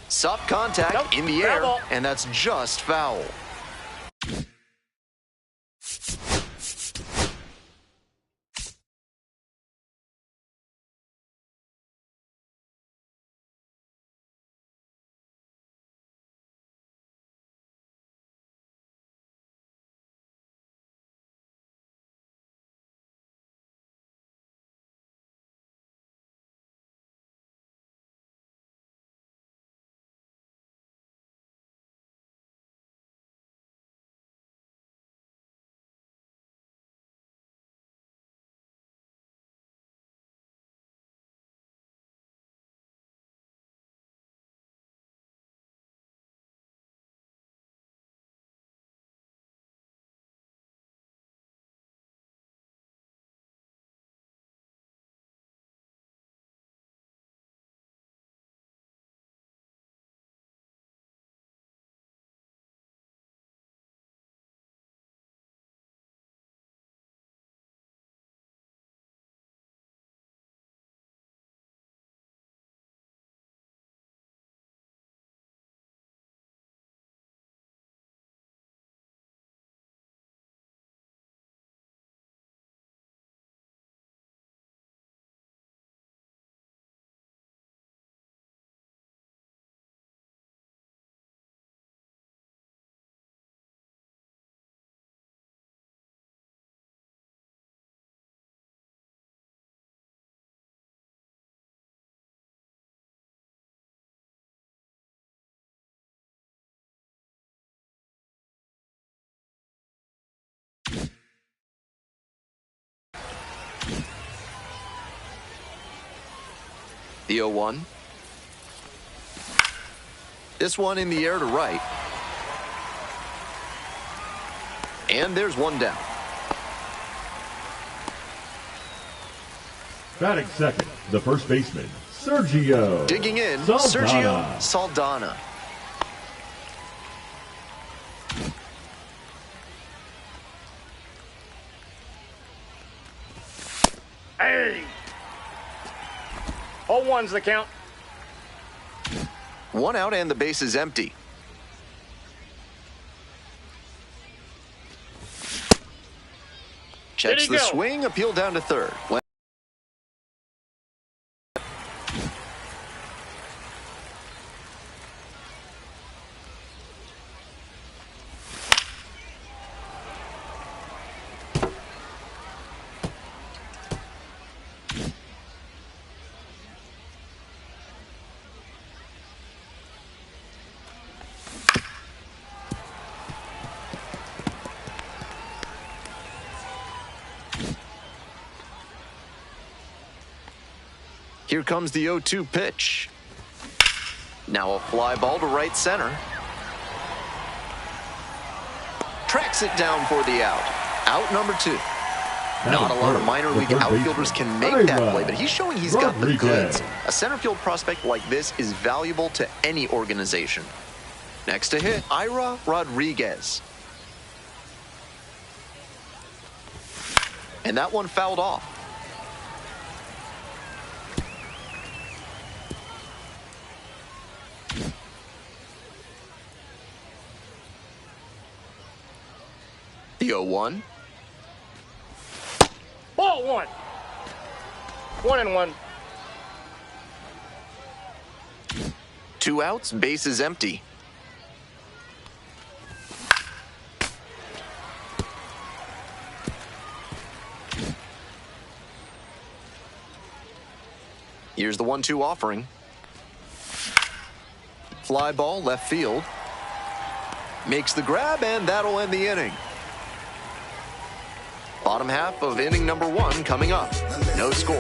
Soft contact in the air, and that's just foul. The 0-1. This one in the air to right. And there's one down. Batting second, the first baseman, Sergio. Digging in, Saldana. Sergio Saldana. Hey! 0-1's the count. One out and the base is empty. Checks the swing, appeal down to third. Here comes the 0-2 pitch. Now a fly ball to right center. Tracks it down for the out. Out number 2. Not a lot of minor league outfielders can make that play, but he's showing he's got the goods. A center field prospect like this is valuable to any organization. Next to hit, Ira Rodriguez. And that one fouled off. The 0-1. Ball 1. 1-1. 2 outs, base is empty. Here's the 1-2 offering. Fly ball left field. Makes the grab, and that'll end the inning. Bottom half of inning number 1 coming up. No score.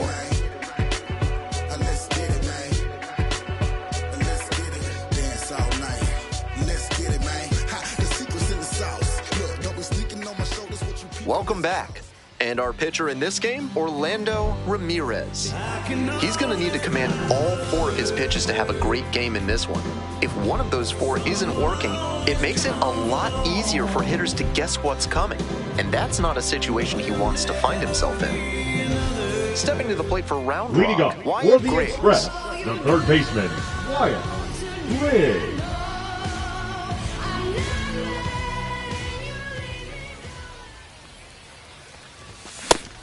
Welcome back. And our pitcher in this game, Orlando Ramirez. He's going to need to command all 4 of his pitches to have a great game in this one. If one of those 4 isn't working, it makes it a lot easier for hitters to guess what's coming. And that's not a situation he wants to find himself in. Stepping to the plate for Round Leading Rock, up Wyatt for the Graves. Express, the third baseman, Wyatt Rig.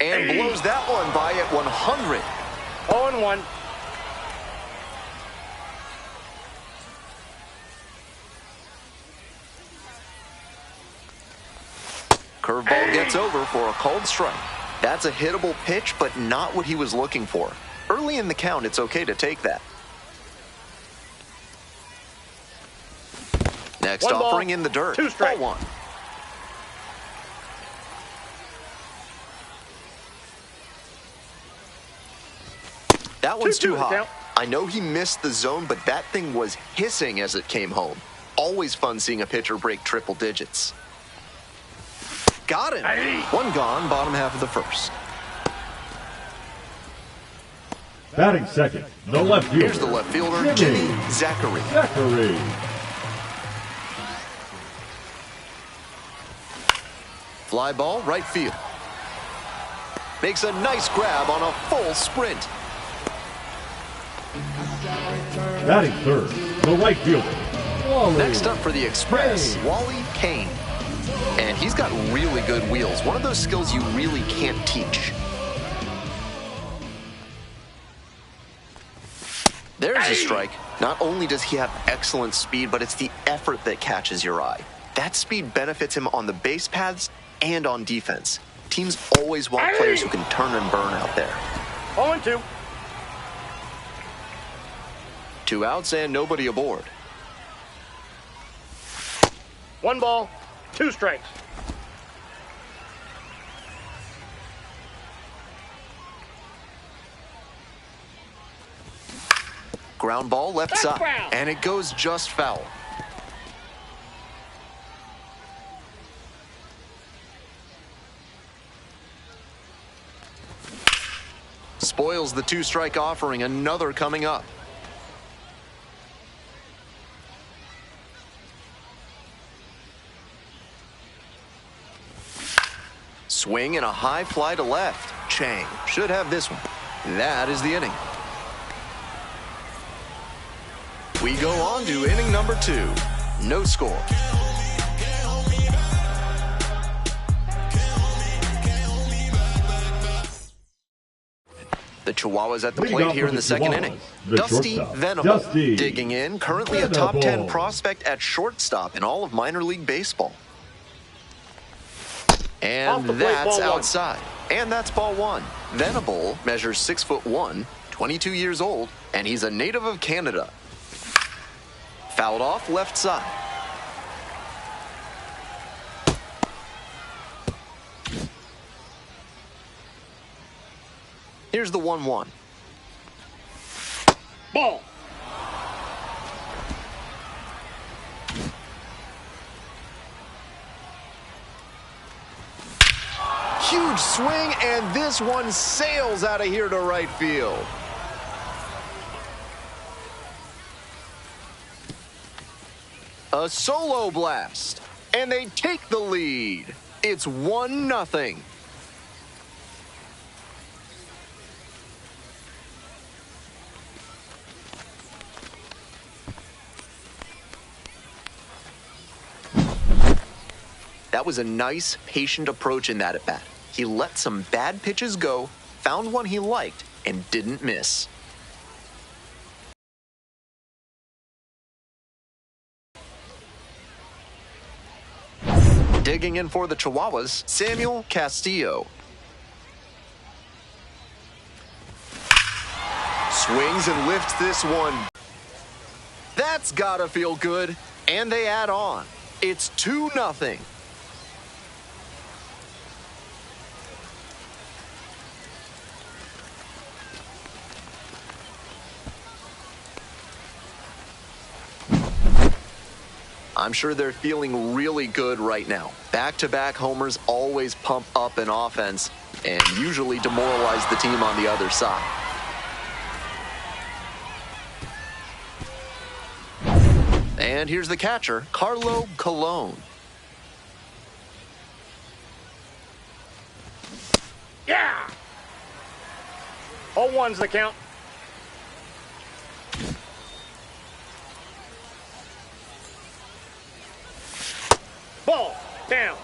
And blows that one by at 100. 0-1. Curveball gets over for a called strike. That's a hittable pitch, but not what he was looking for. Early in the count, it's okay to take that. Next One ball, offering in the dirt. 2 strikes. Ball 1. That one's 2-2 too the high. count. I know he missed the zone, but that thing was hissing as it came home. Always fun seeing a pitcher break triple digits. Got him. Hey. One gone, bottom half of the first. Batting second, the left fielder. Here's the left fielder, Jimmy Zachary. Zachary. Fly ball, right field. Makes a nice grab on a full sprint. Batting third, the right fielder. Wally. Next up for the Express, Kane. Wally Kane. And he's got really good wheels. One of those skills you really can't teach. There's a strike. Not only does he have excellent speed, but it's the effort that catches your eye. That speed benefits him on the base paths and on defense. Teams always want players who can turn and burn out there. 0-2. 2 outs and nobody aboard. 1 ball, 2 strikes. Ground ball left That's side, foul. and it goes just foul. Spoils the 2-strike offering, another coming up. Swing and a high fly to left. Chang should have this one. That is the inning. We go on to inning number 2. No score. The Chihuahuas at the Leading plate off here for in the the second Chihuahuas, inning. the Dusty shortstop, Venable Dusty digging in, currently a top 10 Venable. prospect at shortstop in all of minor league baseball. And Off the plate, that's ball 1. outside. And that's ball 1. Venable measures 6'1", 22 years old, and he's a native of Canada. Fouled off left side. Here's the 1-1. Ball. Huge swing, and this one sails out of here to right field. A solo blast, and they take the lead. It's 1-0. That was a nice, patient approach in that at-bat. He let some bad pitches go, found one he liked, and didn't miss. Digging in for the Chihuahuas, Samuel Castillo. Swings and lifts this one. That's gotta feel good. And they add on. It's 2-0. I'm sure they're feeling really good right now. Back-to-back homers always pump up an offense and usually demoralize the team on the other side. And here's the catcher, Carlo Colon. Yeah! 0-1's the count. Ball. Down.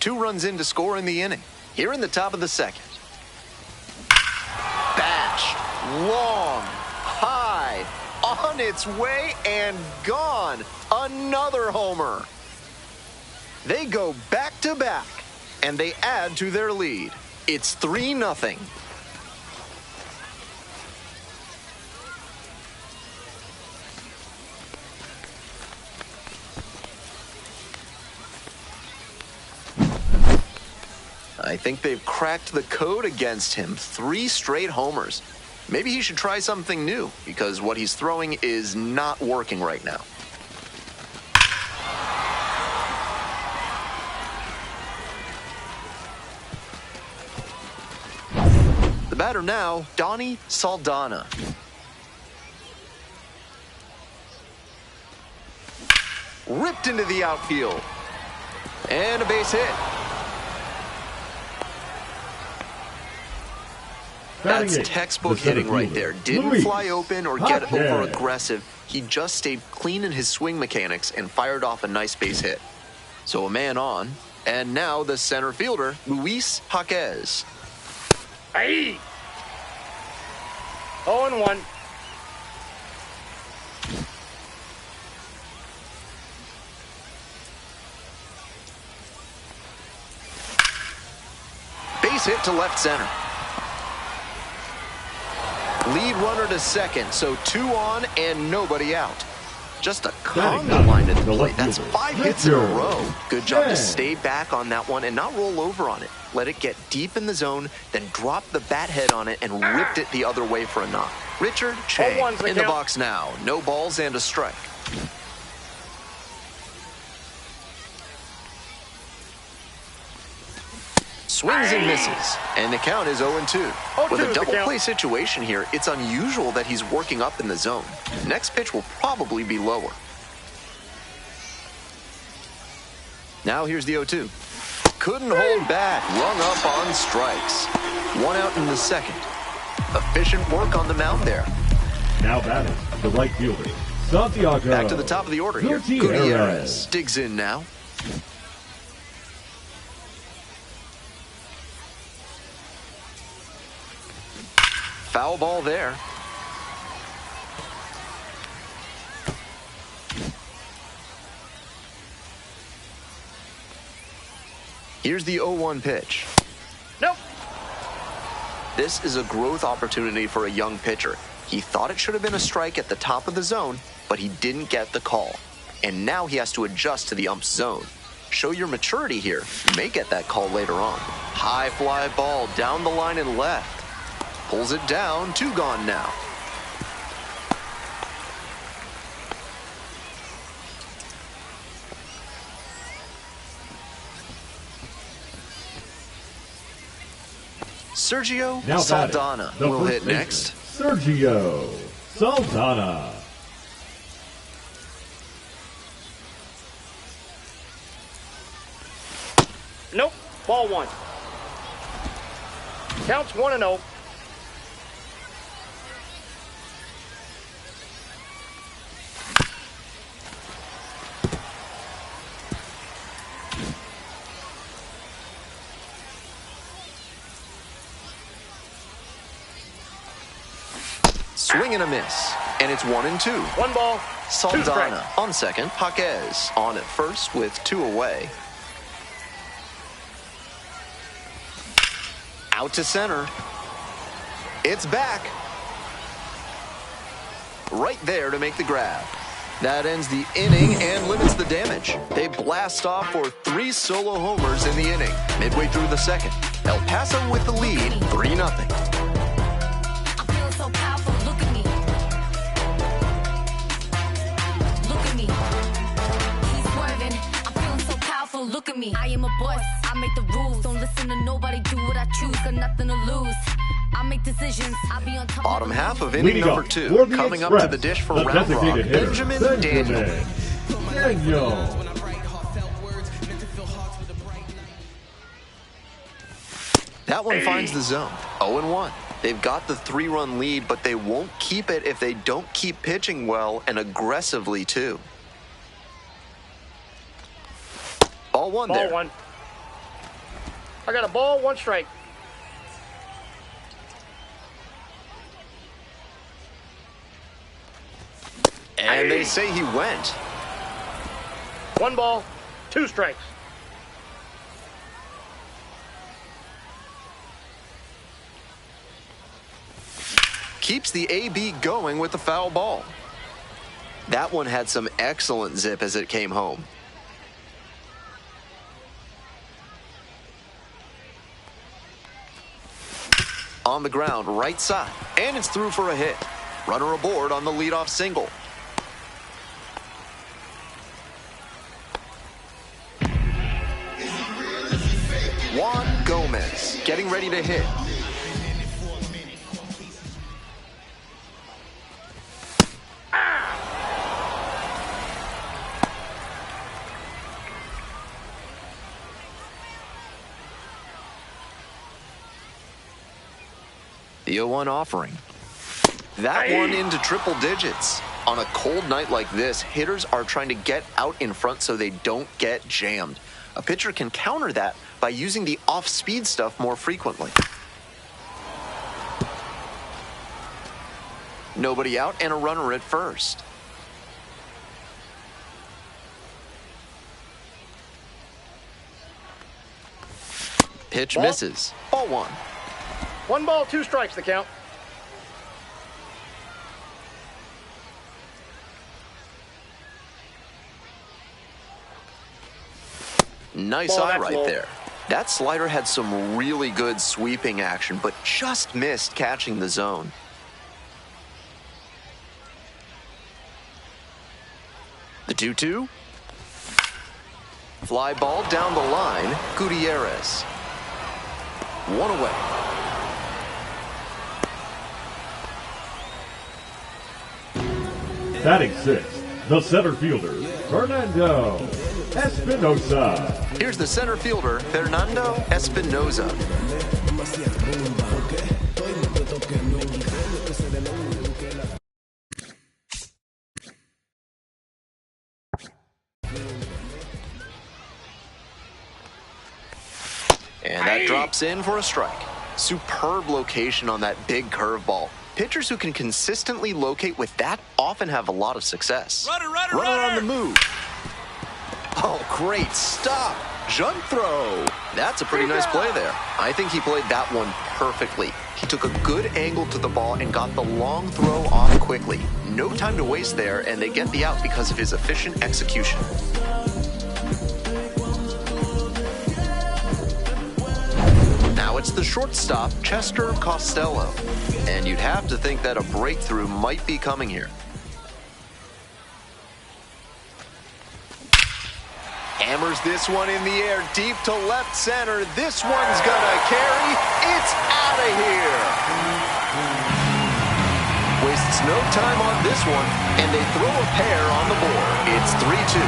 2 runs in to score in the inning. Here in the top of the second. Bash. Long. High. On its way and gone. Another homer. They go back to back, and they add to their lead. It's 3-0. I think they've cracked the code against him. 3 straight homers. Maybe he should try something new, because what he's throwing is not working right now. The batter now, Donnie Saldana. Ripped into the outfield. And a base hit. That's textbook hitting right there. Didn't fly open or get over aggressive. He just stayed clean in his swing mechanics and fired off a nice base hit. So a man on, and now the center fielder, Luis Jaquez. Aye. 0-1. Base hit to left center. Lead runner to second, so 2 on and nobody out. Just a conga line at the plate. That's 5 hits in a row. Good job to stay back on that one and not roll over on it. Let it get deep in the zone, then drop the bat head on it and ripped it the other way for a knock. Richard Chang in the box now. No balls and a strike. Swings and misses, and the count is 0-2. With a double play situation here, it's unusual that he's working up in the zone. Next pitch will probably be lower. Now here's the 0-2. Couldn't hold back, rung up on strikes. 1 out in the second. Efficient work on the mound there. Now batting, the right fielder, Santiago. Back to the top of the order here. Gutierrez digs in now. Foul ball there. Here's the 0-1 pitch. Nope. This is a growth opportunity for a young pitcher. He thought it should have been a strike at the top of the zone, but he didn't get the call. And now he has to adjust to the ump's zone. Show your maturity here. You may get that call later on. High fly ball down the line and left. Pulls it down, 2 gone now. Sergio Saldana will hit next. Sergio Saldana. Nope. Ball 1. Counts 1-0. Swing and a miss, and it's 1-2. 1 ball, 2 Saldana strikes. on second. Jaquez on at first with 2 away. Out to center. It's back. Right there to make the grab. That ends the inning and limits the damage. They blast off for 3 solo homers in the inning. Midway through the second, El Paso with the lead, 3-0. Look at me, I am a boss, I make the rules. Don't listen to nobody, do what I choose. Got nothing to lose. I make decisions, I'll be on top. Bottom half of inning number 2. Coming up to the dish for round rock, Benjamin Daniel. That one finds the zone. 0-1. They've got the 3-run lead, but they won't keep it if they don't keep pitching well and aggressively too. Ball one Ball there. one. I got a ball, one strike. And they say he went. One ball, two strikes. Keeps the AB going with the foul ball. That one had some excellent zip as it came home. On the ground, right side, and it's through for a hit. Runner aboard on the leadoff single. Juan Gomez getting ready to hit. The 0-1 offering. That one into triple digits. On a cold night like this, hitters are trying to get out in front so they don't get jammed. A pitcher can counter that by using the off-speed stuff more frequently. Nobody out and a runner at first. Pitch misses. Ball one. One ball, two strikes, the count. Nice Ball, eye that's right low. there. That slider had some really good sweeping action, but just missed catching the zone. The 2-2. Fly ball down the line. Gutierrez. One away. Batting sixth, the center fielder, Fernando Espinosa. Here's the center fielder, Fernando Espinosa. And that drops in for a strike. Superb location on that big curveball. Pitchers who can consistently locate with that often have a lot of success. Runner on the move. Oh, great stop. Jump throw. That's a pretty nice play there. I think he played that one perfectly. He took a good angle to the ball and got the long throw off quickly. No time to waste there, and they get the out because of his efficient execution. Now it's the shortstop, Chester Costello. And you'd have to think that a breakthrough might be coming here. Hammers this one in the air, deep to left center. This one's gonna carry. It's out of here. Wastes no time on this one, and they throw a pair on the board. It's 3-2.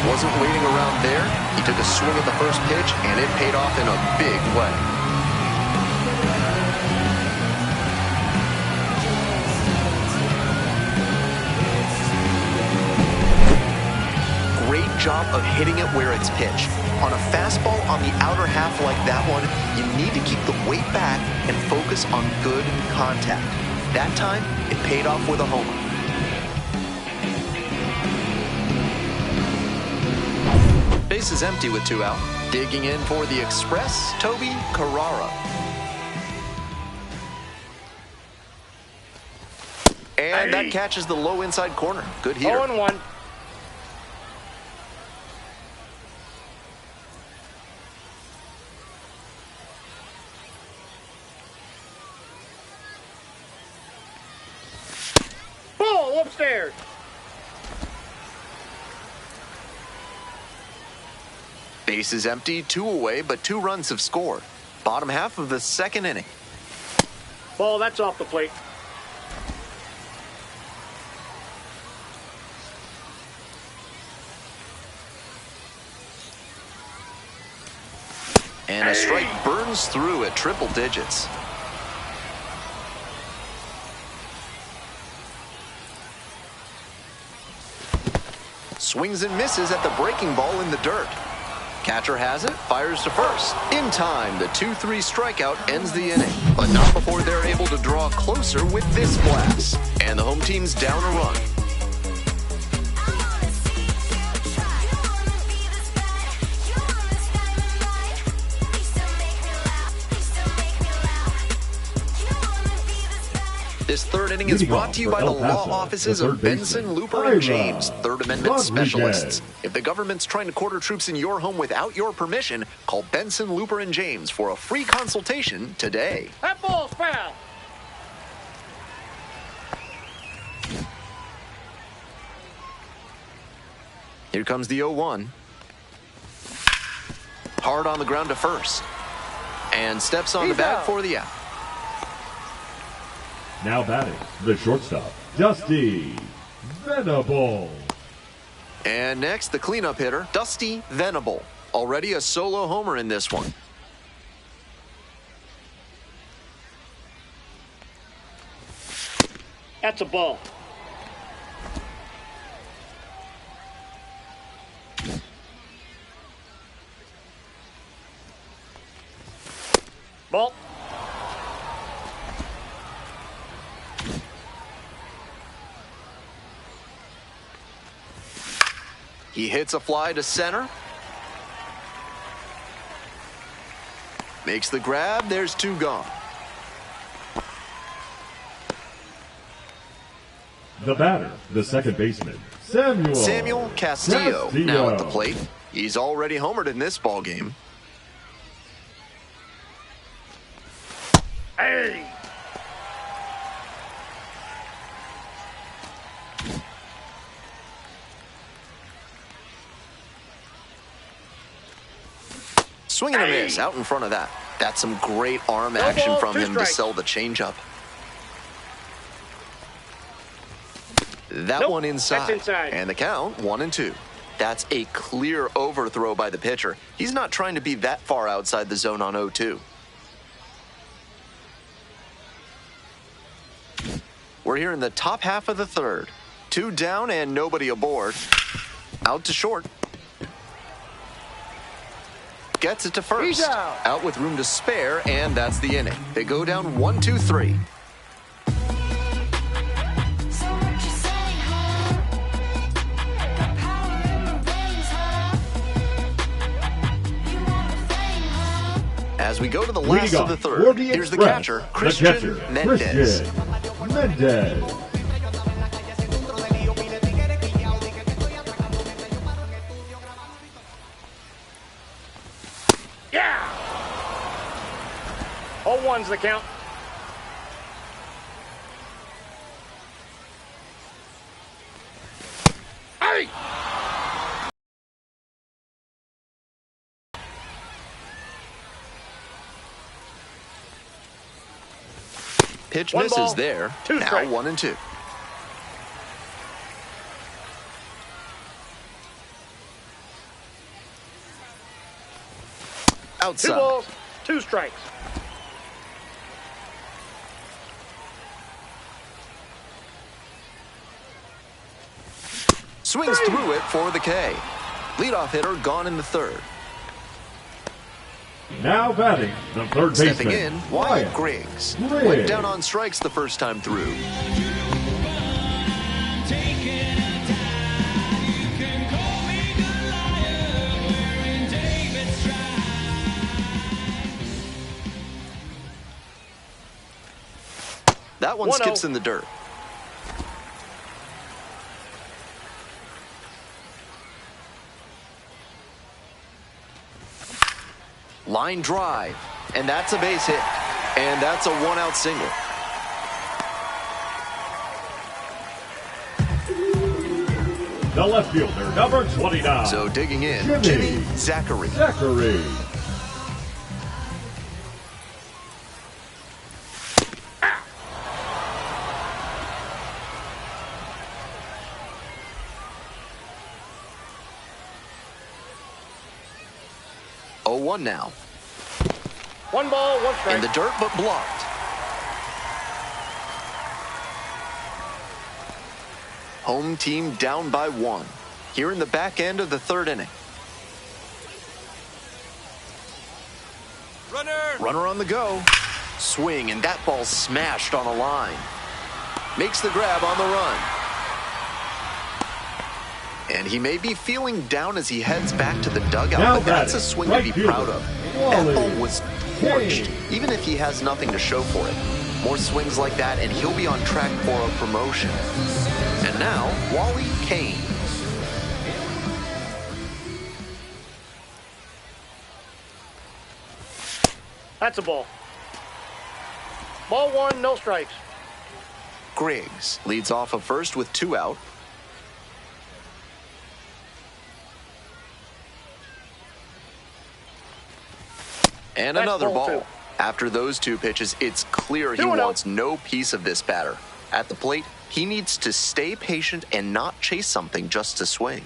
Wasn't waiting around there. He took a swing at the first pitch, and it paid off in a big way. Great job of hitting it where it's pitched. On a fastball on the outer half like that one, you need to keep the weight back and focus on good contact. That time, it paid off with a homer. Base is empty with two out. Digging in for the Express, Toby Carrara. And that catches the low inside corner. Good heater. 0-1. Ball upstairs. Base is empty, two away, but 2 runs have scored. Bottom half of the second inning. Ball, that's off the plate. And a strike burns through at triple digits. Swings and misses at the breaking ball in the dirt. Catcher has it, fires to first. In time, the 2-3 strikeout ends the inning, but not before they're able to draw closer with this blast. And the home team's down a run. This third inning is brought to you by the law offices of Benson, Looper, and James, Third Amendment specialists. If the government's trying to quarter troops in your home without your permission, call Benson, Looper, and James for a free consultation today. That ball's foul. Here comes the 0-1. Hard on the ground to first. And steps on the bag for the out. Now batting, the shortstop, Dusty Venable. And next, the cleanup hitter, Dusty Venable. Already a solo homer in this one. That's a ball. Ball. He hits a fly to center. Makes the grab. There's two gone. The batter, the second baseman, Samuel Castillo. Now at the plate. He's already homered in this ball game. Hey! Swing and a miss out in front of that. That's some great arm action from him to sell the changeup. That one inside. That's inside. And the count 1-2. That's a clear overthrow by the pitcher. He's not trying to be that far outside the zone on 0-2. We're here in the top half of the third. 2 down and nobody aboard. Out to short. Gets it to first. He's out. With room to spare, and that's the inning. They go down 1-2-3. As we go to the last of the third, here's the catcher, Christian Mendez. Yeah! 0-1's the count. Hey! Pitch One misses ball, there. 2 Now strikes. 1-2. Outside. 2 balls, 2 strikes. Swings through it for the K. Leadoff hitter gone in the third. Now batting, the third baseman. Stepping in, Wyatt Griggs. Went down on strikes the first time through. That one skips in the dirt. Line drive, and that's a base hit, and that's a 1-out single. The left fielder, number 29. So digging in, Jimmy Zachary. 0-1 now. 1 ball, 1 strike. In the dirt, but blocked. Home team down by 1. Here in the back end of the third inning. Runner on the go. Swing, and that ball smashed on a line. Makes the grab on the run. And he may be feeling down as he heads back to the dugout, but that's a swing to be proud of. That ball was torched, even if he has nothing to show for it. More swings like that, and he'll be on track for a promotion. And now, Wally Kane. That's a ball. Ball 1, no strikes. Griggs leads off of first with 2 out. And That's another ball. 2. After those 2 pitches, it's clear he wants no piece of this batter. At the plate, he needs to stay patient and not chase something just to swing.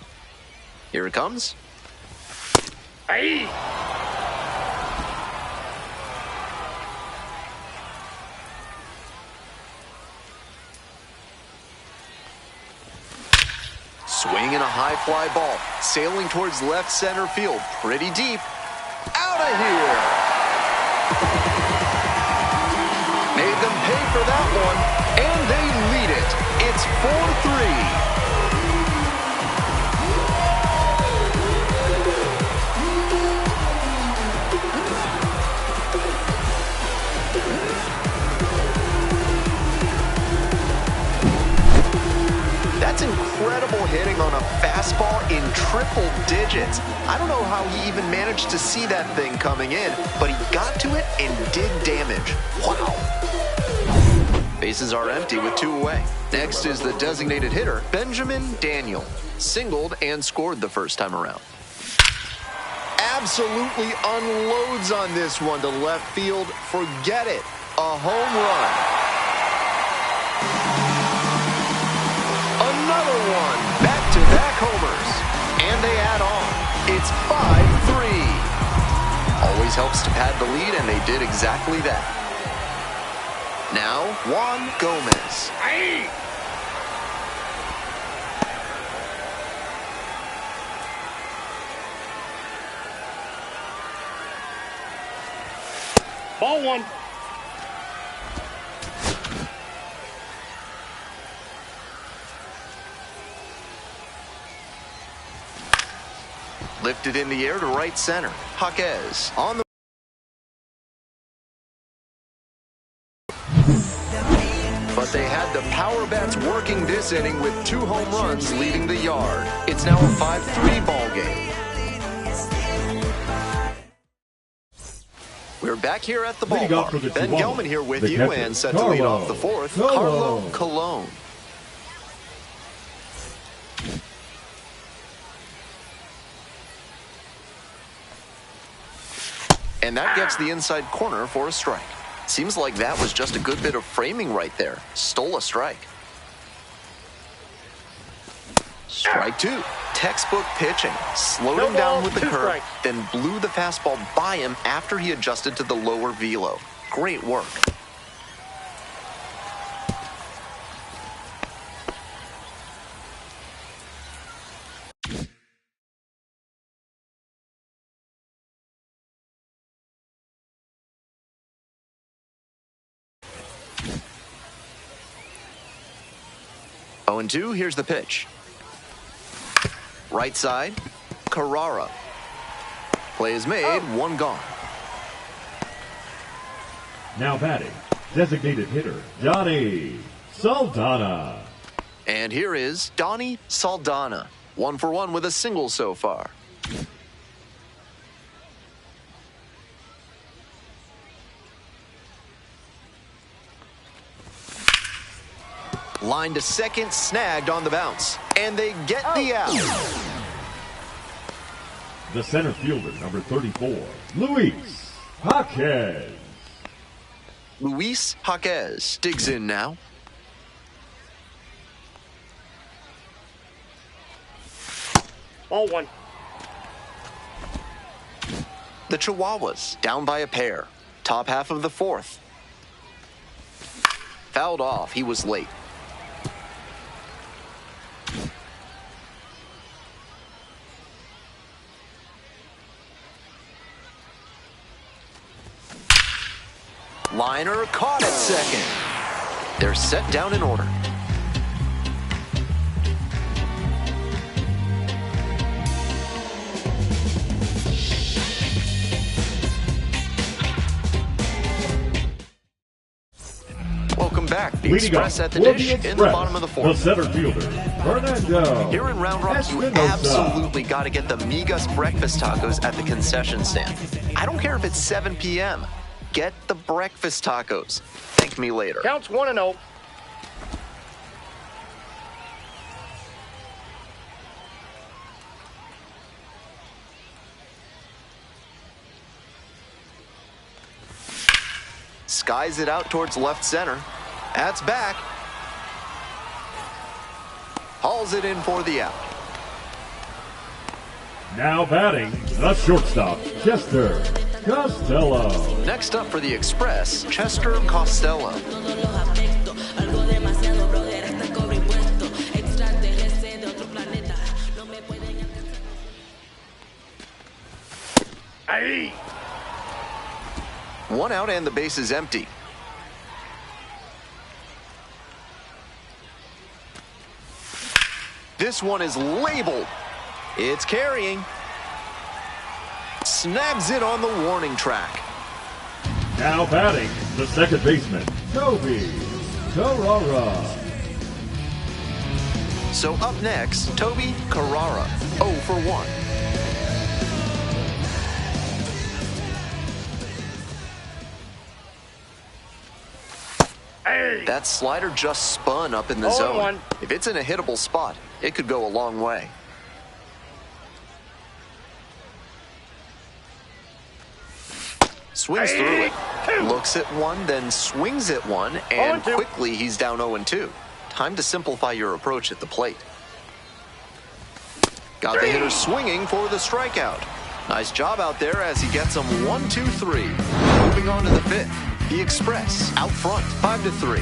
Here it comes. Aye. Swing and a high fly ball, sailing towards left center field, pretty deep. Out of here! Made them pay for that one, and they lead it. It's 4-3. That's incredible hitting on a fastball in triple digits. I don't know how he even managed to see that thing coming in, but he got to it and did damage. Wow. Bases are empty with 2 away. Next is the designated hitter, Benjamin Daniel. Singled and scored the first time around. Absolutely unloads on this one to left field. Forget it. A home run. Another one, back-to-back homers, and they add on. It's 5-3. Always helps to pad the lead, and they did exactly that. Now, Juan Gomez. Aye. Ball 1. Lifted in the air to right center. Jaquez on the... But they had the power bats working this inning with 2 home runs leaving the yard. It's now a 5-3 ball game. We're back here at the ballpark. Ben Gelman here with you and set to lead off the 4th, Carlo Colon. And that gets the inside corner for a strike. Seems like that was just a good bit of framing right there. Stole a strike. Strike 2. Textbook pitching. Slowed him down with the curve, then blew the fastball by him after he adjusted to the lower velo. Great work. Oh, 0-2, here's the pitch. Right side, Carrara. Play is made, 1 gone. Now batting, designated hitter, Donnie Saldana. And here is Donnie Saldana. 1 for 1 with a single so far. Line to second, snagged on the bounce. And they get the out. The center fielder, number 34, Luis Jaquez. Luis Jaquez digs in now. Ball 1. The Chihuahuas down by a pair. Top half of the 4th. Fouled off. He was late. Liner caught at second. They're set down in order. Welcome back. The Express at the dish in the bottom of the fourth. The center fielder, Fernando. Here in Round Rock, you absolutely got to get the Migas breakfast tacos at the concession stand. I don't care if it's 7 p.m. Get the breakfast tacos. Thank me later. Counts 1-0. Skies it out towards left center. That's back. Hauls it in for the out. Now batting, the shortstop, Chester Costello. Next up for the Express, Chester Costello. Aye. One out and the base is empty. This one is labeled. It's carrying. Snags it on the warning track. Now batting, the second baseman, Toby Carrara. So up next, Toby Carrara, 0 for 1. Hey. That slider just spun up in the zone. 0-1. If it's in a hittable spot, it could go a long way. Swings through it, looks at one, then swings at one, and 0-2. quickly he's down 0-2. Time to simplify your approach at the plate. Got the hitter swinging for the strikeout. Nice job out there as he gets him 1-2-3. Moving on to the fifth. The Express out front, 5-3.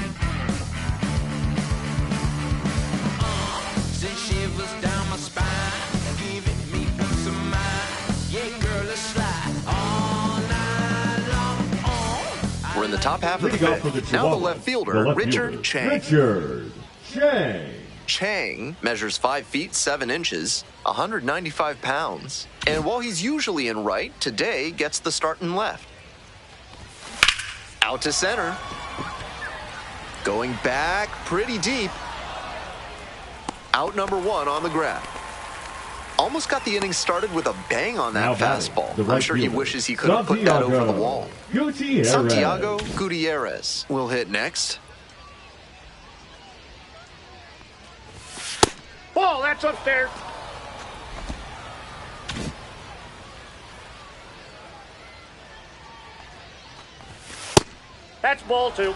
We're in the top half of the fifth. Now the left fielder, Richard Chang. Richard Chang. Chang measures 5 feet 7 inches, 195 pounds. And while he's usually in right, today gets the start in left. Out to center. Going back pretty deep. Out number 1 on the grab. Almost got the inning started with a bang on that fastball. I'm sure he wishes he could have put that over the wall. Santiago Gutierrez will hit next. Ball, that's upstairs. That's ball 2.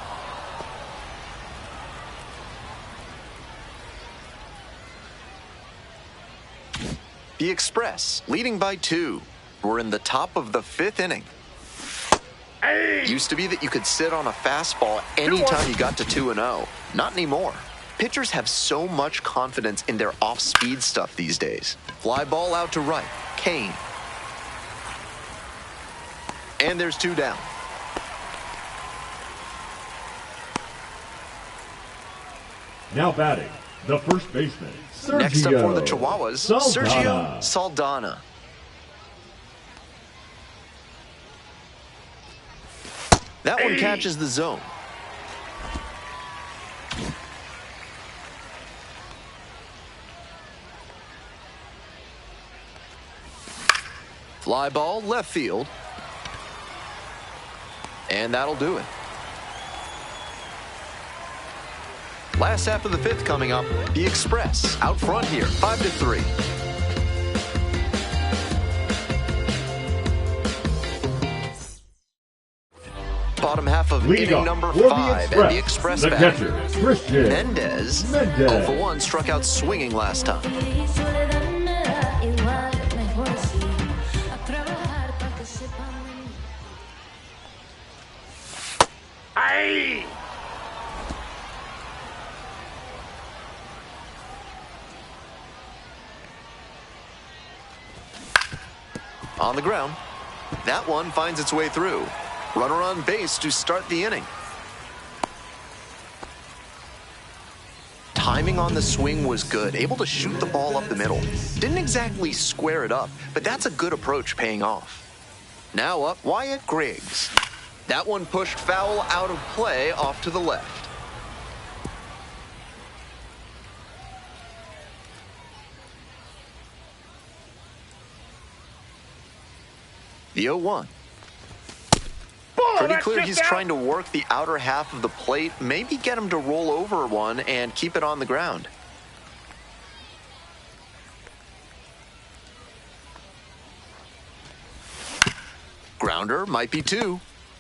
The Express leading by 2. We're in the top of the 5th inning. Hey. Used to be that you could sit on a fastball anytime you got to 2-0. Not anymore. Pitchers have so much confidence in their off-speed stuff these days. Fly ball out to right. Kane. And there's 2 down. Now batting, the first baseman, Sergio Next up for the Chihuahuas, Saldana. Sergio Saldana. That one catches the zone. Fly ball left field. And that'll do it. Last half of the 5th coming up. The Express out front here, 5-3. Bottom half of inning number 5, and the Express the batter. catcher, Christian Mendez, 0 for 1, struck out swinging last time. Aye. On the ground. That one finds its way through. Runner on base to start the inning. Timing on the swing was good, able to shoot the ball up the middle. Didn't exactly square it up, but that's a good approach paying off. Now up, Wyatt Griggs. That one pushed foul out of play off to the left. The 0-1. Pretty clear he's trying to work the outer half of the plate, maybe get him to roll over one and keep it on the ground. Grounder might be two.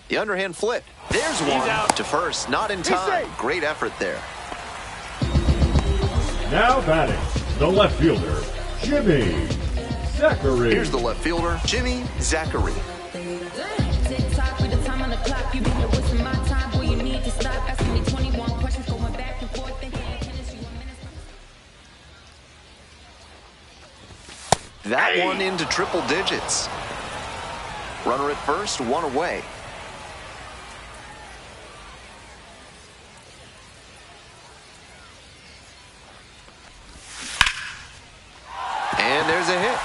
The underhand flip. There's one to first, not in time. Great effort there. Now batting, the left fielder, Jimmy Zachary. Here's the left fielder, Jimmy Zachary. That one into triple digits. Runner at first, one away. And there's a hit.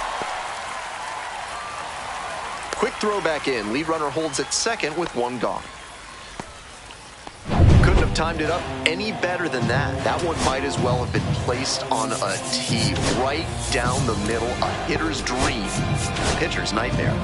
Quick throw back in. Lead runner holds at second with one gone. Couldn't have timed it up any better than that. That one might as well have been placed on a tee right down the middle. A hitter's dream. A pitcher's nightmare.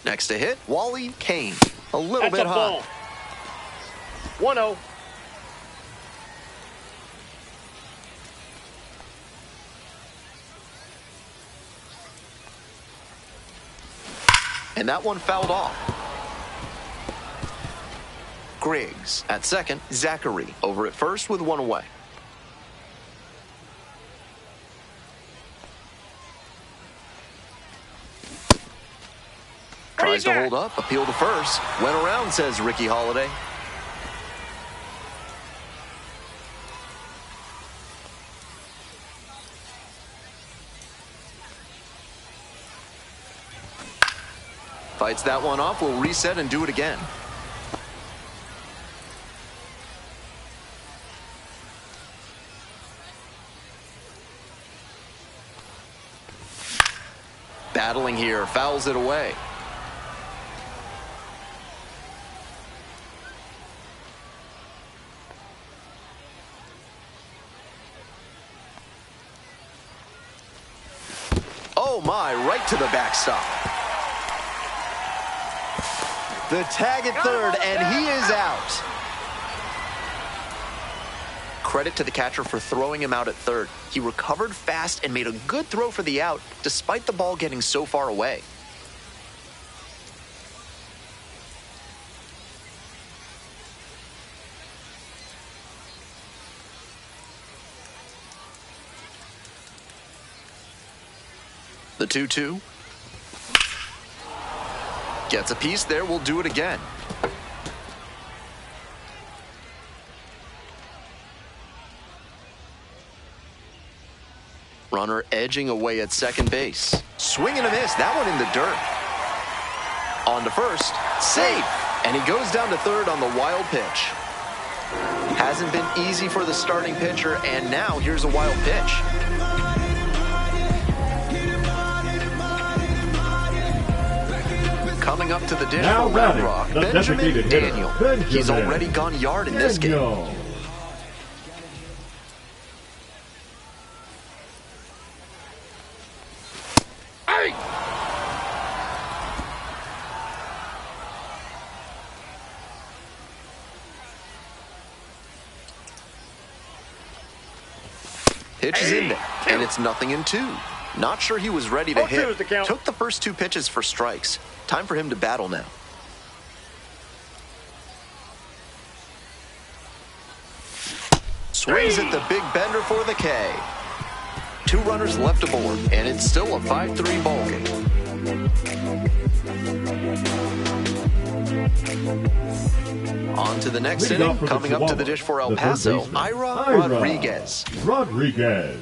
Next to hit, Wally Kane. A little bit high. 1-0. And that one fouled off. Griggs at second, Zachary over at first with one away. Tries to hold up, appeal to first. Went around, says Ricky Holiday. Fights that one off, will reset and do it again. Battling here, fouls it away. Oh my, right to the backstop. The tag at third, and he is out. Credit to the catcher for throwing him out at third. He recovered fast and made a good throw for the out, despite the ball getting so far away. The 2-2. Gets a piece there, we'll do it again. Runner edging away at second base. Swing and a miss, that one in the dirt. On to first, safe! And he goes down to third on the wild pitch. Hasn't been easy for the starting pitcher, and now here's a wild pitch. Coming up to the dish for Round Rock, Benjamin Daniel. He's already gone yard in this game. Hey! Pitch is in there, and it's 0-2. Not sure he was ready to hit. Took the first two pitches for strikes. Time for him to battle now. Swings at the big bender for the K. Two runners left aboard, and it's still a 5-3 ball game. On to the next Leading inning. off for the Coming up to the Chihuahuas, dish for El the third Paso, baseman, Ira Rodriguez. Rodriguez.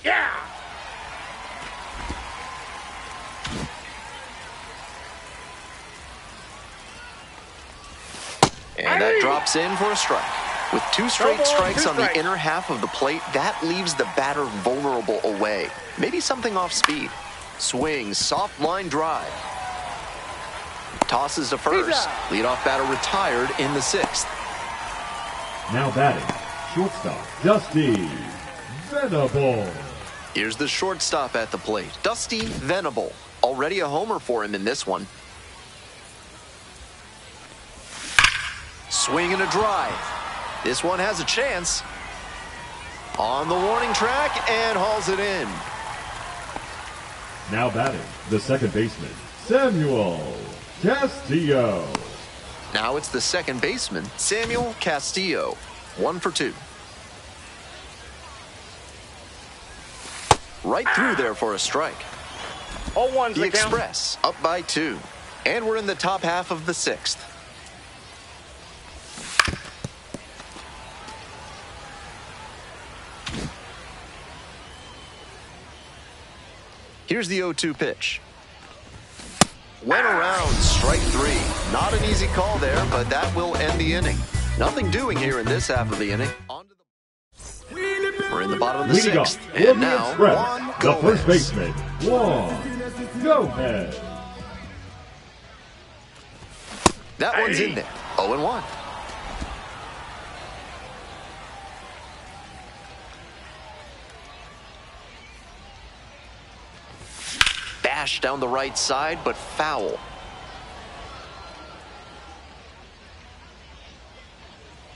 Yeah! And that drops in for a strike. With two straight ball, strikes two on the strikes. inner half of the plate, that leaves the batter vulnerable away. Maybe something off speed. Swings, soft line drive. Tosses to first. Leadoff batter retired in the sixth. Now batting, shortstop, Dusty Venable. Here's the shortstop at the plate, Dusty Venable. Already a homer for him in this one. Swing and a drive. This one has a chance. On the warning track and hauls it in. Now batting, the second baseman, Samuel Castillo. Now it's the second baseman, Samuel Castillo. 1 for 2. Right through there for a strike. 0-1's The the count. Express up by 2. And we're in the top half of the sixth. Here's the 0-2 pitch. Went around, strike 3. Not an easy call there, but that will end the inning. Nothing doing here in this half of the inning. We're in the bottom of the Leading off sixth. for And the now, Express, Juan the first Gomez. baseman, Juan Gomez. That one's in there. 0-1. Bash down the right side, but foul.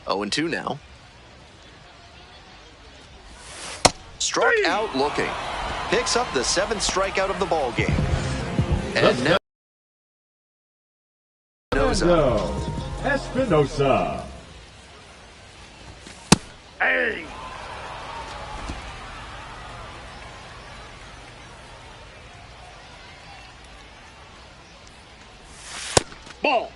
Oh, and 2 now. Struck out looking. Picks up the 7th strikeout of the ball game. And now Fernando Espinosa. Hey! Ball.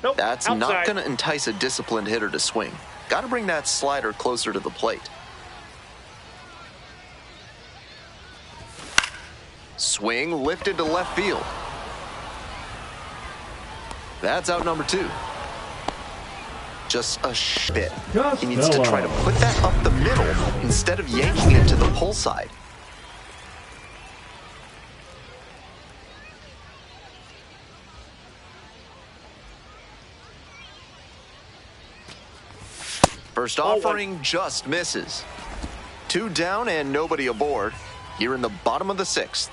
Nope, that's not outside. going to entice a disciplined hitter to swing. Got to bring that slider closer to the plate. Swing lifted to left field. That's out number 2. Just a bit. He needs to try to put that up the middle instead of yanking it to the pull side. First offering just misses. 2 down and nobody aboard. Here in the bottom of the 6th.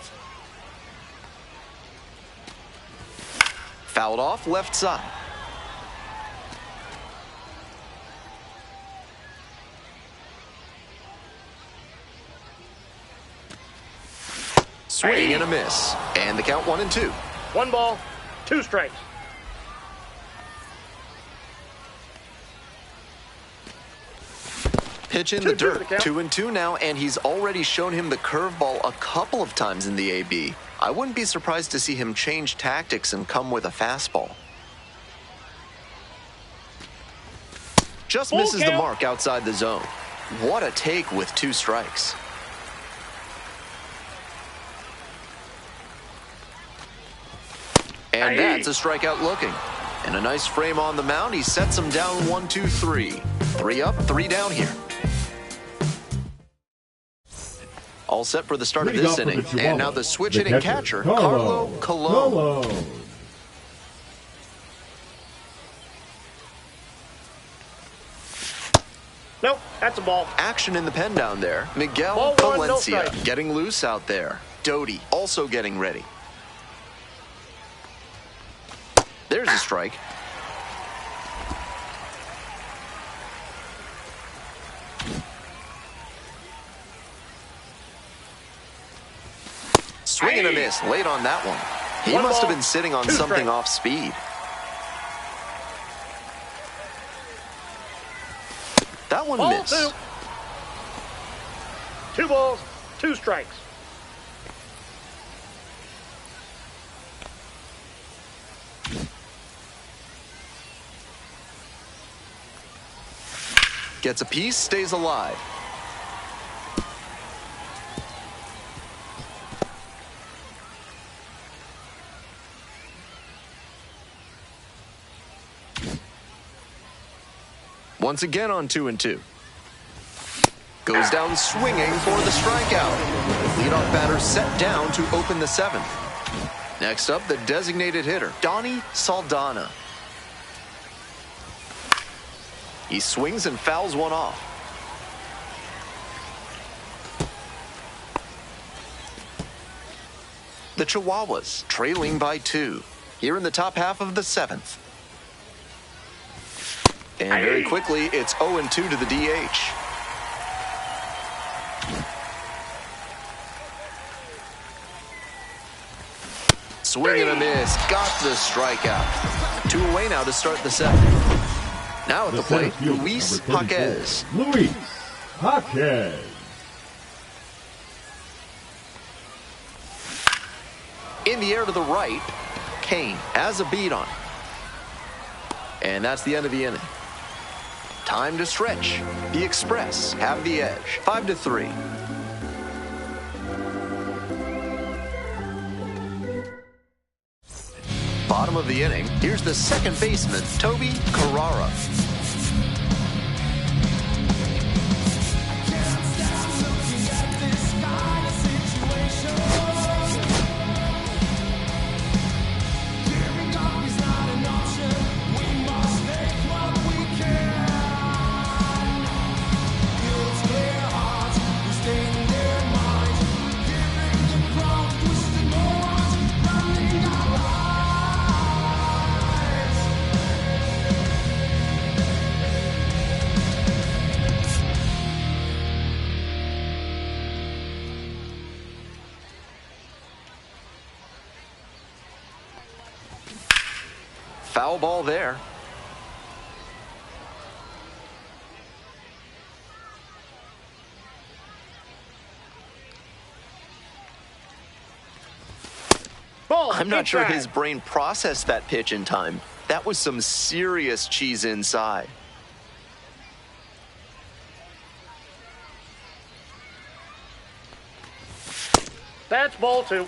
Fouled off left side. Swing and a miss. And the count 1-2. 1 ball, 2 strikes. Pitch in the 2-2 dirt. the count. 2-2 now, and he's already shown him the curveball a couple of times in the AB. I wouldn't be surprised to see him change tactics and come with a fastball. Just Full misses the count. mark outside the zone. What a take with 2 strikes. And that's a strikeout looking. And a nice frame on the mound. He sets him down 1-2-3. 3 up, 3 down here. All set for the start of Leading this off for the inning. Chihuahuas, And now the switch the hitting catcher, Carlo Colon. Colon. Nope, that's a ball. Action in the pen down there. Miguel Ball 1, no Valencia strike. getting loose out there. Doty also getting ready. There's a strike. Swing and a miss late on that one. He 1 must have ball, been sitting on 2 something strikes. off speed. That one Ball missed. 2. 2 balls, 2 strikes. Gets a piece, stays alive. Once again on 2-2. Goes down swinging for the strikeout. Leadoff batter set down to open the 7th. Next up, the designated hitter, Donnie Saldana. He swings and fouls one off. The Chihuahuas trailing by 2 here in the top half of the 7th. And very quickly, it's 0-2 to the DH. Swing and a miss. Got the strikeout. 2 away now to start the 7th. Now at the plate, Luis Jaquez. Luis Jaquez. In the air to the right, Kane has a beat on. And that's the end of the inning. Time to stretch. The Express have the edge. 5-3. Bottom of the inning, here's the second baseman, Toby Carrara. Foul ball there. Ball. I'm not sure inside. his brain processed that pitch in time. That was some serious cheese inside. That's ball 2.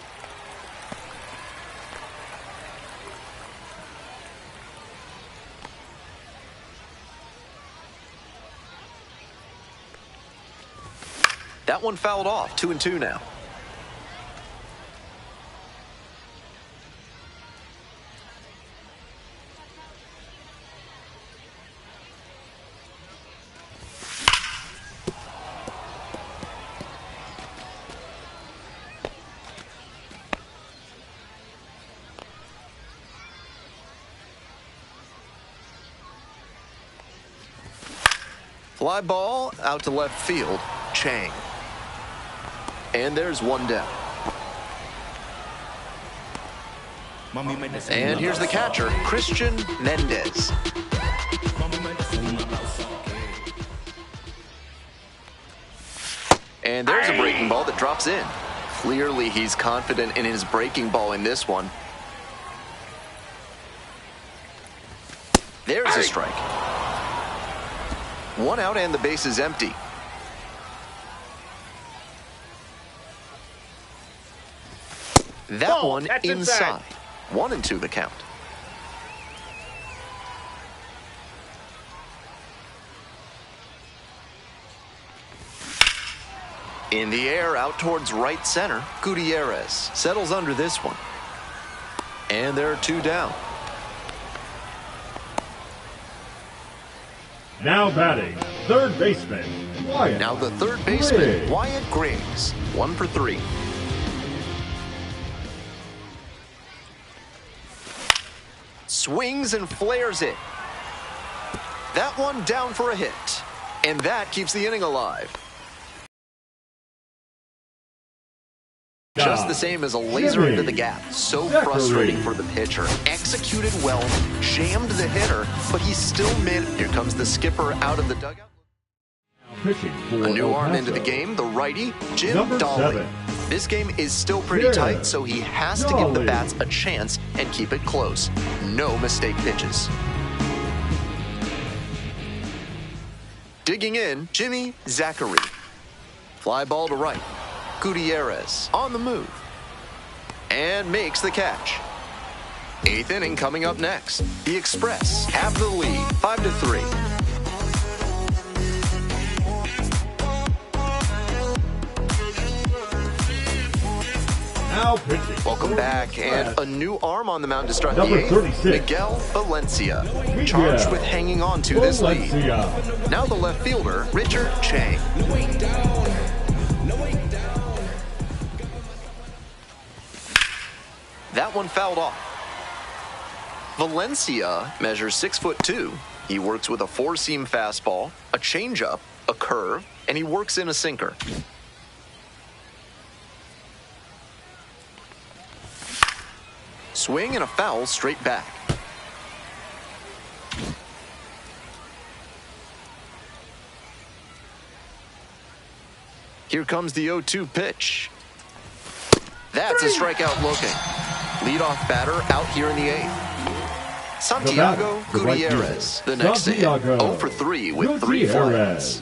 That one fouled off. 2-2 now. Fly ball out to left field. Chang. And there's one down. And here's the catcher, Christian Mendez. And there's a breaking ball that drops in. Clearly, he's confident in his breaking ball in this one. There's a strike. 1 out and the base is empty. That one inside. 1-2 the count. In the air, out towards right center, Gutierrez settles under this one. And there are 2 down. Now batting, third baseman, Wyatt. Now the third baseman, Wyatt Griggs. 1 for 3. Swings and flares it. That one down for a hit. And that keeps the inning alive. Just the same as a laser into the gap. So frustrating for the pitcher. Executed well, jammed the hitter, but he's still mid. Here comes the skipper out of the dugout. Pitching for A new El arm into the Paso. game, the righty, Jim Number Dolly. 7. This game is still pretty tight, so he has to give the Dolly. bats a chance and keep it close. No mistake pitches. Digging in, Jimmy Zachary. Fly ball to right. Gutierrez on the move. And makes the catch. 8th inning coming up next. The Express have the lead, 5-3. Now pitching. Welcome back, and a new arm on the mound to start the Number 8th. 36. Miguel Valencia, charged with hanging on to this lead. Valencia. Now the left fielder, Richard Chang. That one fouled off. Valencia measures 6'2". He works with a four-seam fastball, a changeup, a curve, and he works in a sinker. Swing and a foul straight back. Here comes the 0-2 pitch. That's a strikeout looking. Leadoff batter out here in the 8th. Santiago The Gutierrez, the next to hit. Santiago 0 for 3 with 3 Gutierrez. flags.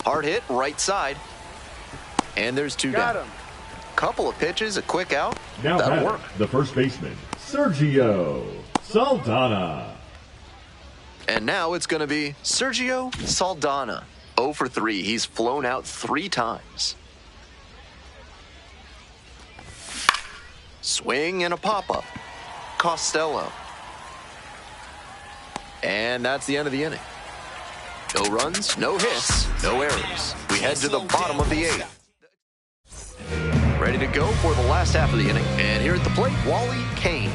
Hard hit, right side. And there's 2 Got down. him. Couple of pitches, a quick out. Now That'll batting, work. the first baseman, Sergio Saldana. And now it's going to be Sergio Saldana. 0 for 3. He's flown out 3 times. Swing and a pop-up. Costello. And that's the end of the inning. No runs, no hits, no errors. We head to the bottom of the 8th. Ready to go for the last half of the inning. And here at the plate, Wally Kane.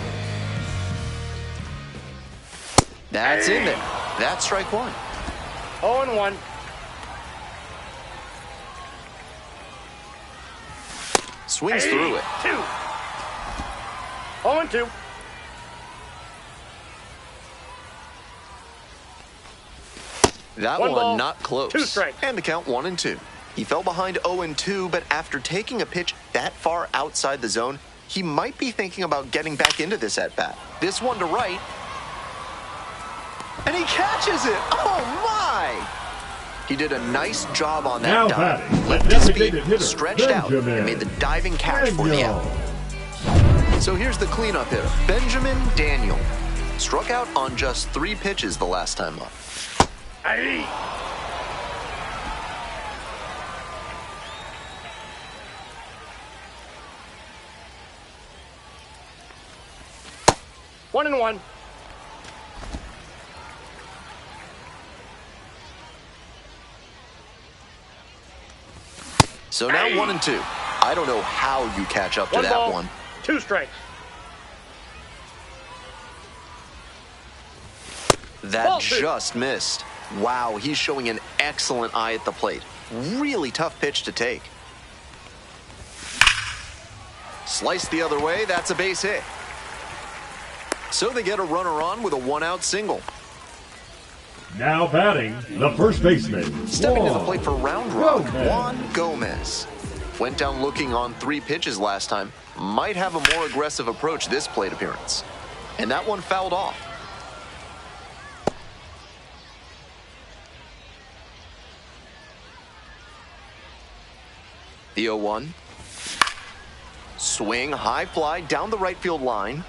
That's in there. That's strike 1. 0-1. Swings through it. 2. 0-2. That One one ball, not close. 2 strikes. And the count 1-2. He fell behind 0-2, but after taking a pitch that far outside the zone, he might be thinking about getting back into this at-bat. This one to right. And he catches it. Oh, my! He did a nice job on that Now dive. batting, Left his designated feet, hitter, stretched out, Benjamin and made the diving catch for the Daniel. out. So here's the cleanup hitter, Benjamin Daniel. Struck out on just 3 pitches the last time up. Aye. One and one. So now 1-2. I don't know how you catch up to One that ball, one. 2 strikes. That Ball 2. just missed. Wow, he's showing an excellent eye at the plate. Really tough pitch to take. Sliced the other way, that's a base hit. So they get a runner on with a 1-out single. Now batting, the first baseman, Stepping to the Juan plate for Round Rock, Gomez. Juan Gomez. Went down looking on 3 pitches last time. Might have a more aggressive approach this plate appearance. And that one fouled off. The 0-1. Swing, high fly down the right field line.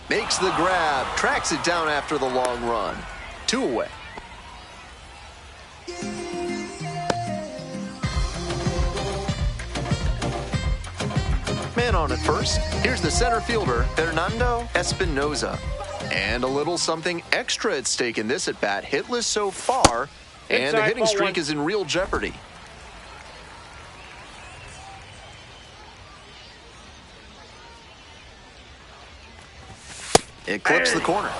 Makes the grab, tracks it down after the long run. 2 away. Man on at first. Here's the center fielder, Fernando Espinoza. And a little something extra at stake in this at-bat. Hitless so far, and the Inside, hitting ball streak 1. is in real jeopardy. It clips the corner.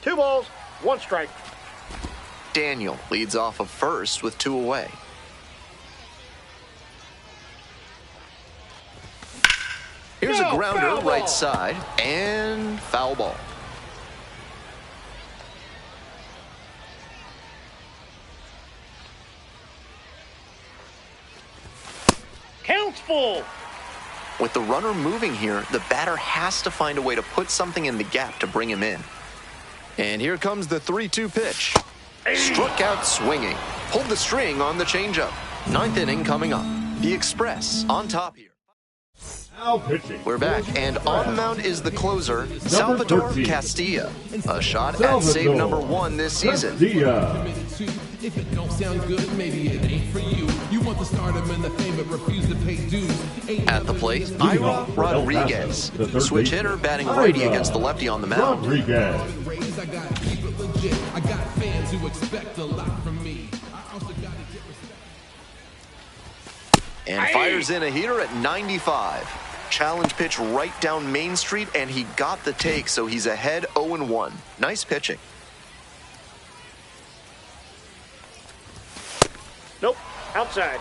2 balls, 1 strike. Daniel leads off of first with 2 away. Here's a grounder right side and foul ball. Counts full. With the runner moving here, the batter has to find a way to put something in the gap to bring him in. And here comes the 3-2 pitch. Struck out swinging. Pulled the string on the changeup. 9th inning coming up. The Express on top here. Now pitching. We're back, and on the mound is the closer, Salvador 13. Castilla. A shot at save number 1 this season. Castilla. If it don't sound good, maybe it ain't for you. You want the stardom and the fame, but refuse to pay dues. At the plate, Ira Rodriguez. Switch hitter batting righty against the lefty on the mound. Rodriguez. I gotta keep it legit. I got fans who expect a lot from me. I also gotta get respect. And fires in a heater at 95. Challenge pitch right down Main Street, and he got the take, so he's ahead 0-1. Nice pitching. Nope, outside.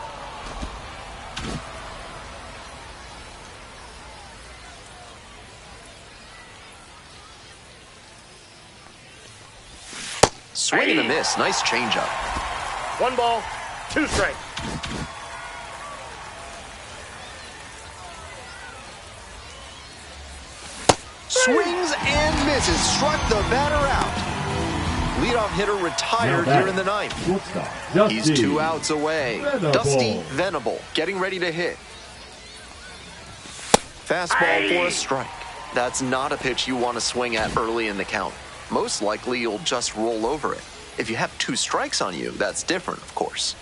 Swing and a miss. Nice changeup. 1 ball, 2 strikes. Swings and misses. Struck the batter out. Leadoff hitter retired here in the 9th. Shortstop, He's Dusty 2 outs away. Venable. Dusty Venable getting ready to hit. Fastball for a strike. That's not a pitch you want to swing at early in the count. Most likely you'll just roll over it. If you have 2 strikes on you, that's different, of course.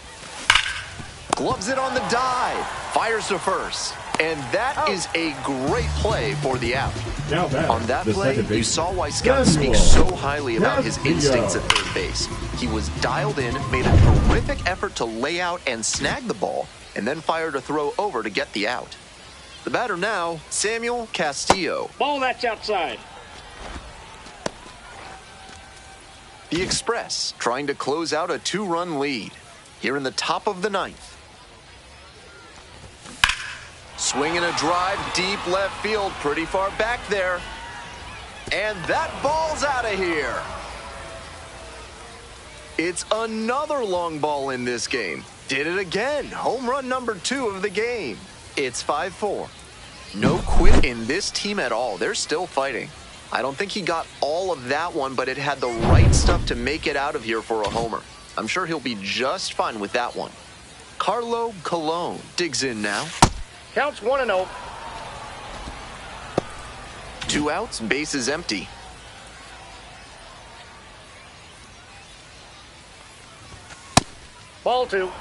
Gloves it on the dive. Fires to first. And that is a great play for the out. Now back, On that the play, second you baseman, saw why scouts speak Daniel so highly about his Castilla. instincts at third base. He was dialed in, made a terrific effort to lay out and snag the ball, and then fired a throw over to get the out. The batter now, Samuel Castillo. Ball that's outside. The Express trying to close out a 2-run lead here in the top of the 9th. Swinging a drive deep left field, pretty far back there. And that ball's out of here. It's another long ball in this game. Did it again. Home run number 2 of the game. It's 5-4. No quit in this team at all. They're still fighting. I don't think he got all of that one, but it had the right stuff to make it out of here for a homer. I'm sure he'll be just fine with that one. Carlo Colon digs in now. Counts 1-0. 2 outs, base is empty. Ball 2.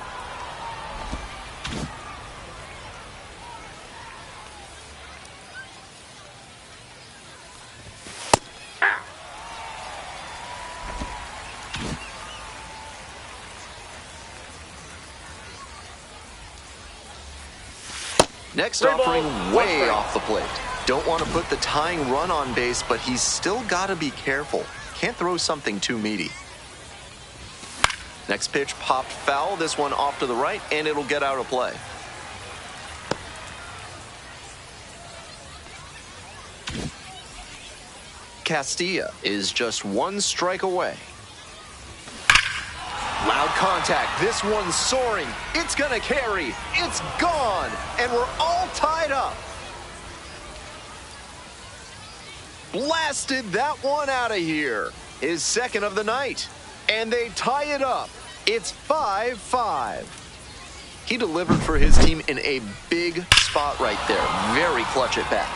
Next 3 balls, offering 1 way strike. off the plate. Don't want to put the tying run on base, but he's still got to be careful. Can't throw something too meaty. Next pitch popped foul. This one off to the right, and it'll get out of play. Castilla is just 1 strike away. Loud contact. This one's soaring. It's going to carry. It's gone. And we're all tied up. Blasted that one out of here. His 2nd of the night. And they tie it up. It's 5-5. He delivered for his team in a big spot right there. Very clutch at bat.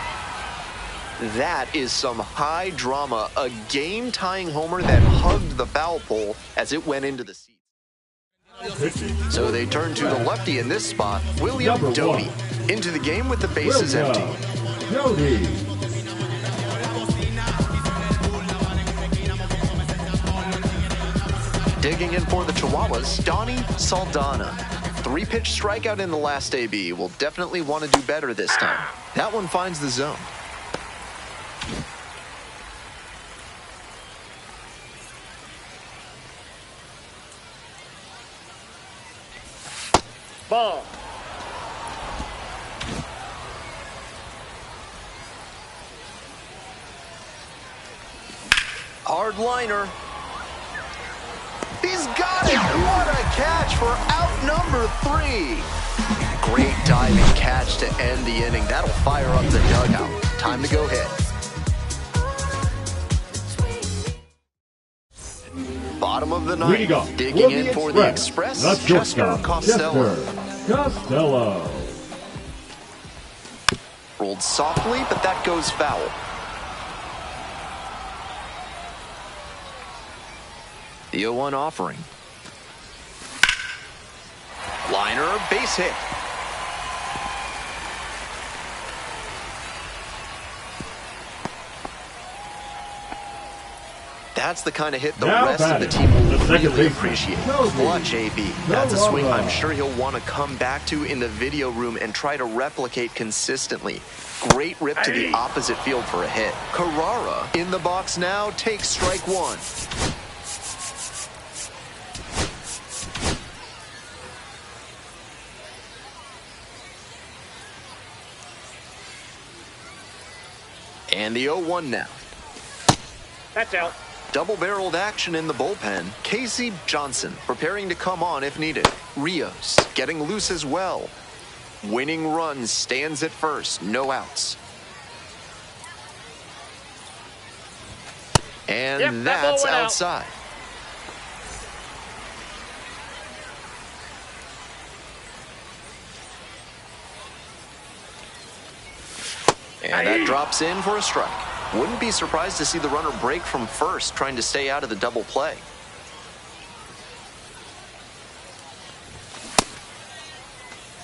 That is some high drama. A game-tying homer that hugged the foul pole as it went into the seats. So they turn to the lefty in this spot, William Number Doty. 1. Into the game with the bases empty. Doty. Digging in for the Chihuahuas, Donnie Saldana. 3-pitch strikeout in the last AB. Will definitely want to do better this time. That one finds the zone. Ball. Hard liner. He's got it. What a catch for out number 3. Great diving catch to end the inning. That'll fire up the dugout. Time to go hit. Bottom of the ninth. Digging in for the Express. Chester Costello. Rolled softly, but that goes foul. The 0-1 offering. Liner, base hit. That's the kind of hit the rest of the team will really appreciate. Clutch AB. That's a swing I'm sure he'll want to come back to in the video room and try to replicate consistently. Great rip to the opposite field for a hit. Carrara in the box now takes strike 1. And the 0-1 now. That's out. Double-barreled action in the bullpen. Casey Johnson preparing to come on if needed. Rios getting loose as well. Winning run stands at first. No outs. And that's outside. And that drops in for a strike. Wouldn't be surprised to see the runner break from first, trying to stay out of the double play.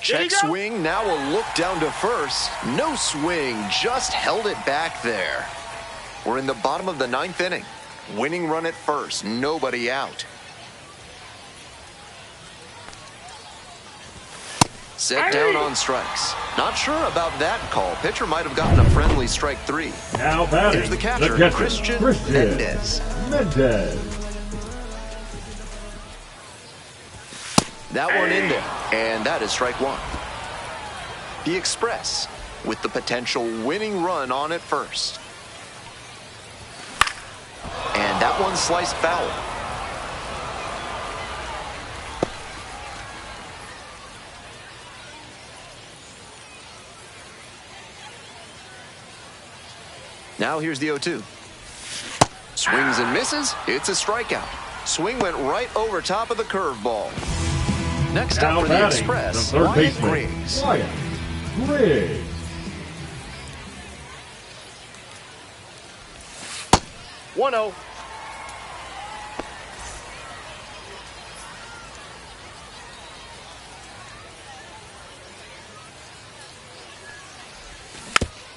Check swing, now a look down to first. No swing, just held it back there. We're in the bottom of the 9th inning. Winning run at first, nobody out. Set down on strikes. Not sure about that call. Pitcher might have gotten a friendly strike 3. Now batting, here's the catcher, Christian Mendez. That one in there, and that is strike 1. The Express with the potential winning run on at first. And that one sliced foul. Now here's the 0-2. Swings and misses. It's a strikeout. Swing went right over top of the curveball. Next up for the Express, Wyatt Griggs. 1-0.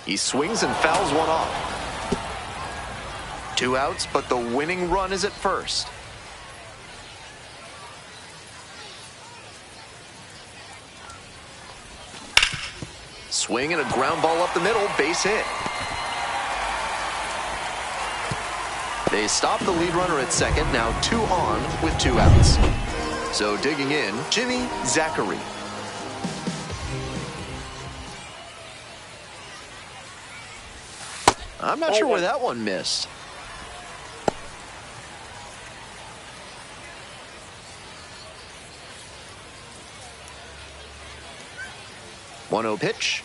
He swings and fouls one off. 2 outs, but the winning run is at first. Swing and a ground ball up the middle, base hit. They stop the lead runner at second, now 2 on with 2 outs. So digging in, Jimmy Zachary. I'm not sure where that one missed. One-0 pitch.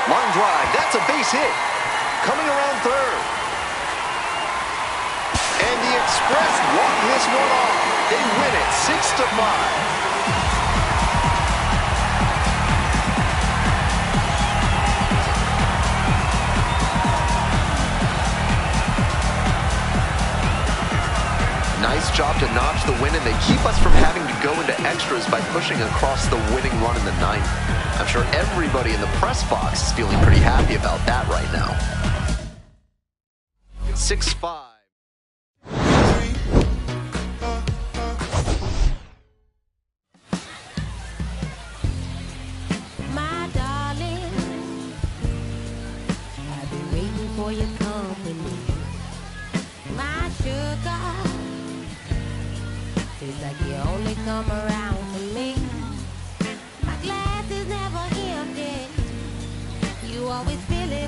Line drive. That's a base hit. Coming around third. And the Express walk this one off. They win it 6-5. Nice job to notch the win, and they keep us from having to go into extras by pushing across the winning run in the 9th. I'm sure everybody in the press box is feeling pretty happy about that right now. 6-5. My darling, I've been waiting for your company. My sugar, it's like you only come around for me. is never empty. You always feel it